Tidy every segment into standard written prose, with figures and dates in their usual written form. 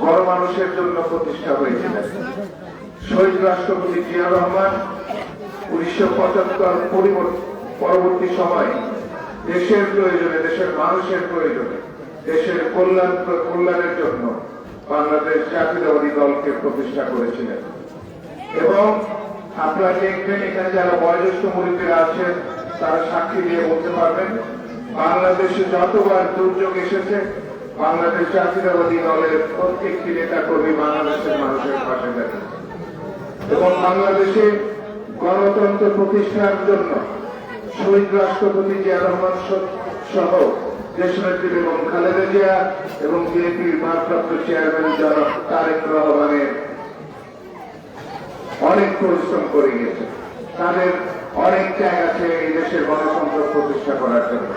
গণমানুষের জন্য প্রতিষ্ঠা হয়েছিলেন। শহীদ রাষ্ট্রপতি জিয়া রহমান 1975 পরবর্তী সময় দেশের প্রয়োজনে, দেশের মানুষের প্রয়োজনে, দেশের কল্যাণের জন্য বাংলাদেশ জাতীয়তাবাদী দলকে প্রতিষ্ঠা করেছিলেন। এবং আপনারা দেখবেন এখানে যারা বয়োজ্যেষ্ঠ মুরব্বীরা আছেন তারা সাক্ষী দিয়ে বলতে পারবেন, বাংলাদেশে যতবার দুর্যোগ এসেছে বাংলাদেশ জাতীয়তাবাদী দলের প্রত্যেকটি নেতা কর্মী বাংলাদেশের মানুষের পাশে দাঁড়িয়েছে এবং বাংলাদেশে গণতন্ত্র প্রতিষ্ঠার জন্য শহীদ রাষ্ট্রপতি জিয়া রহমান সহ দেশনেত্রী বেগম খালেদা জিয়া এবং বিএনপির ভারপ্রাপ্ত চেয়ারম্যান জনাব তারেক রহমানের অনেক পরিশ্রম করে গেছে। তাদের অনেক ত্যাগ আছে এই দেশের গণতন্ত্র প্রতিষ্ঠা করার জন্য।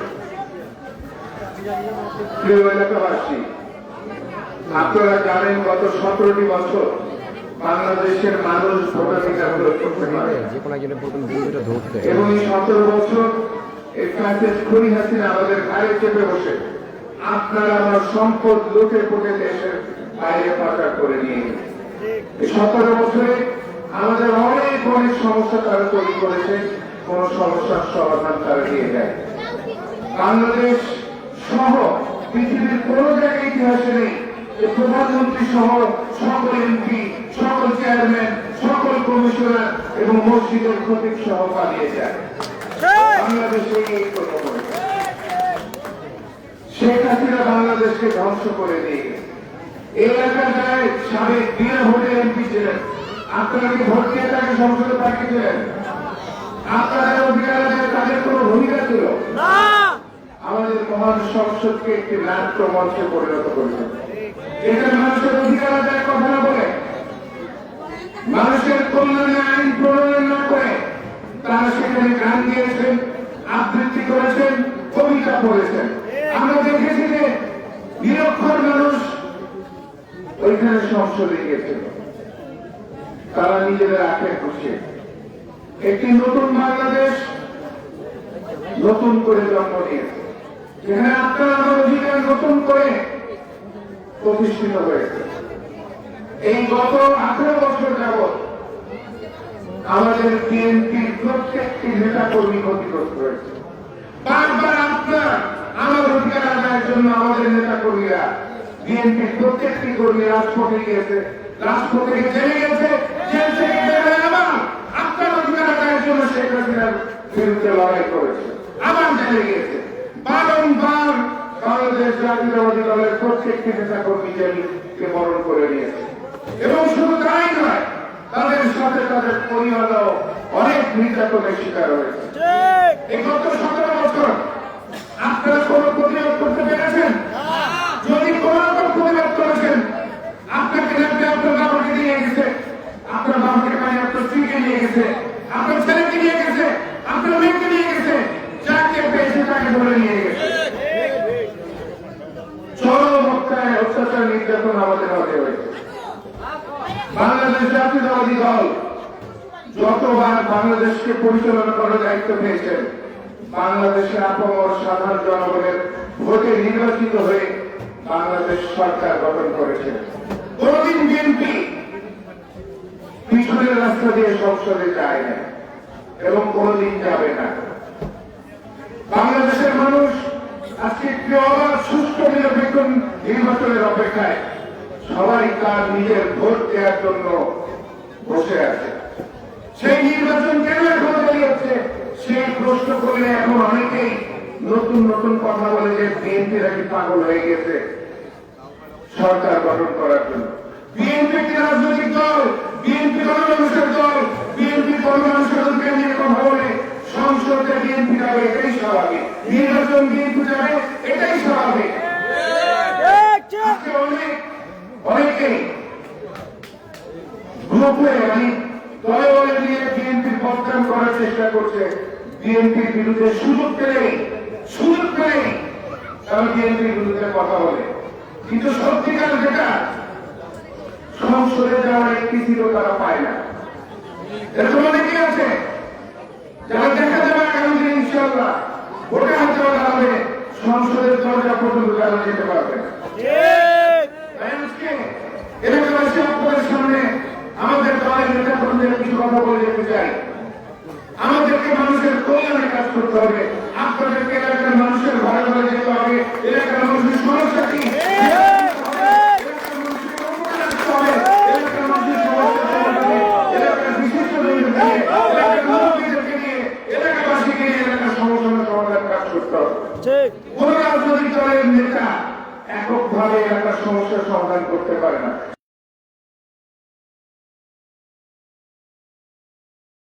প্রিয় এলাকাবাসী, আপনারা জানেন গত 17টি বছর বাংলাদেশের মানুষ ভোটাধিকার প্রয়োগ করতে পারে এবং এই 17 বছর এই ফ্যাসিস্ট খুনি হাসিনা আমাদের ঘাড়ে চেপে বসে আপনারা আমার সম্পদ লুটে পুটে দেশের বাইরে পাচার করে নিয়ে গেছে। এই 17 বছরে আমাদের অনেক অনেক সমস্যা তারা তৈরি করেছে, কোন সমস্যার সমাধান তারা দিয়ে যায়। বাংলাদেশ সহ পৃথিবীর কোন জায়গায় ইতিহাসে নেই যে প্রধানমন্ত্রী সহ সকল এমপি, সকল চেয়ারম্যান, সকল কমিশনার এবং মসজিদের খতিব সহ পালিয়ে যায়। বাংলাদেশে এই প্রথম হয়েছে। শেখ হাসিনা বাংলাদেশকে ধ্বংস করে দিয়ে গেছে। এই এলাকার যারা সাবেক বিনা ভোটের এমপি ছিলেন, আপনারা কি ভোট দিয়ে তাকে সংসদে পাঠিয়েছিলেন? আপনাদের অধিকার আছে, তাদের কোন ভূমিকা ছিল না। আমাদের মহান সংসদকে একটি নাট্য মঞ্চে পরিণত করেছেন। এখানে মানুষের অধিকার আদায়ের কথা না বলে, মানুষের কল্যাণে আইন প্রণয়ন না করে তারা সেখানে গান গিয়েছেন, আবৃত্তি করেছেন, কবিতা পড়েছেন। আমরা দেখেছি যে নিরক্ষর মানুষ ওইখানে সংসদে গিয়েছিল, তারা নিজেদের আখের খুশি একটি নতুন বাংলাদেশ নতুন করে জন্ম নিয়েছে, যেখানে আপনার আমার অধিকার নতুন করে প্রতিষ্ঠিত হয়েছে। এই গত 18 বছর যাবৎ আমাদের বিএনপির প্রত্যেকটি নেতা কর্মী ক্ষতিগ্রস্ত হয়েছে। বারবার আপনার আমার অধিকার আদায়ের জন্য আমাদের নেতা কর্মীরা, বিএনপির প্রত্যেকটি কর্মী রাজপথে গিয়েছে, রাজপথ থেকে জেলে গেছে, জেল থেকে বের আবার আপনার অধিকার আদায়ের জন্য শেখ হাসিনার বিরুদ্ধে লড়াই করেছে, আবার জেলে গিয়েছে। বারংবার বাংলাদেশ জাতীয়তাবাদী দলের প্রত্যেকটি নেতা কর্মী জেলকে বরণ করে নিয়েছে এবং শুধু তাই নয়, তাদের সাথে তাদের পরিবারও অনেক নির্যাতনের শিকার হয়েছে। এই গত 17 বছর আপনারা কোন প্রতিরোধ করতে পেরেছেন? যদি কোন রকম প্রতিরোধ করেছেন, আপনাকে লাগবে আপনার বাবাকে নিয়ে গেছে, আপনার বাবাকে মানে আপনার স্ত্রীকে নিয়ে গেছে, আপনার ছেলেকে নিয়ে গেছে, আপনার মেয়েকে নিয়ে গেছে, যাকে পেয়েছে তাকে ধরে নিয়ে গেছে। চরম অত্যাচার নির্যাতন আমাদের হাতে হয়েছে। বাংলাদেশ জাতীয়তাবাদী দল যতবার বাংলাদেশকে পরিচালনা করার দায়িত্ব পেয়েছেন, বাংলাদেশের আপামর সাধারণ জনগণের ভোটে নির্বাচিত হয়ে বাংলাদেশ সরকার গঠন করেছে। কোনদিন বিএনপি পিছনের রাস্তা দিয়ে সংসদে যায় না এবং কোনদিন যাবে না। বাংলাদেশের মানুষ আজকে একটি অবাধ সুষ্ঠু নিরপেক্ষ নির্বাচনের অপেক্ষায় সবাই তার নিজের ভোট দেওয়ার জন্য বসে আছে। সেই নির্বাচন কেন এখন দেরি হচ্ছে সেই প্রশ্ন করলে এখন অনেকেই নতুন নতুন কথা বলে যে বিএনপি নাকি পাগল হয়ে গেছে সরকার গঠন করার জন্য। বিএনপি একটি রাজনৈতিক দল, বিএনপি গণমানুষের দল, বিএনপি গণমানুষের অধিকার নিয়ে কথা বলে সংসদে বিএনপি যাবে, এটাই স্বাভাবিক। নির্বাচন বিএনপি যাবে, এটাই স্বাভাবিক। অনেকেই গ্রুপে দলে দলে নিয়ে বিএনপির বদনাম করার চেষ্টা করছে। বিএনপির বিরুদ্ধে সুযোগ পেলেই তারা বিএনপির বিরুদ্ধে কথা বলে, কিন্তু সত্যিকার যেটা সংসদে যাওয়ার একটি ছিল তারা পায় না। এরকম অনেকে আছে যারা দেখা যাবে আগামী দিন ইনশাআল্লাহ ভোটে হাতে দাঁড়াবে, সংসদের দরজা পর্যন্ত তারা যেতে পারবে না। এলাকাবাসী আপনাদের সামনে আমাদের দলের নেতা কর্মীদের কিছু কথা বলে যেতে চাই। আমাদেরকে মানুষের কল্যাণে কাজ করতে হবে। আপনাদেরকে এলাকার মানুষের ঘরে ঘরে যেতে হবে। এলাকার মানুষের সমস্যা কি কোন রাজনৈতিক দলের নেতা এককভাবে এলাকার সমস্যার সমাধান করতে পারে না।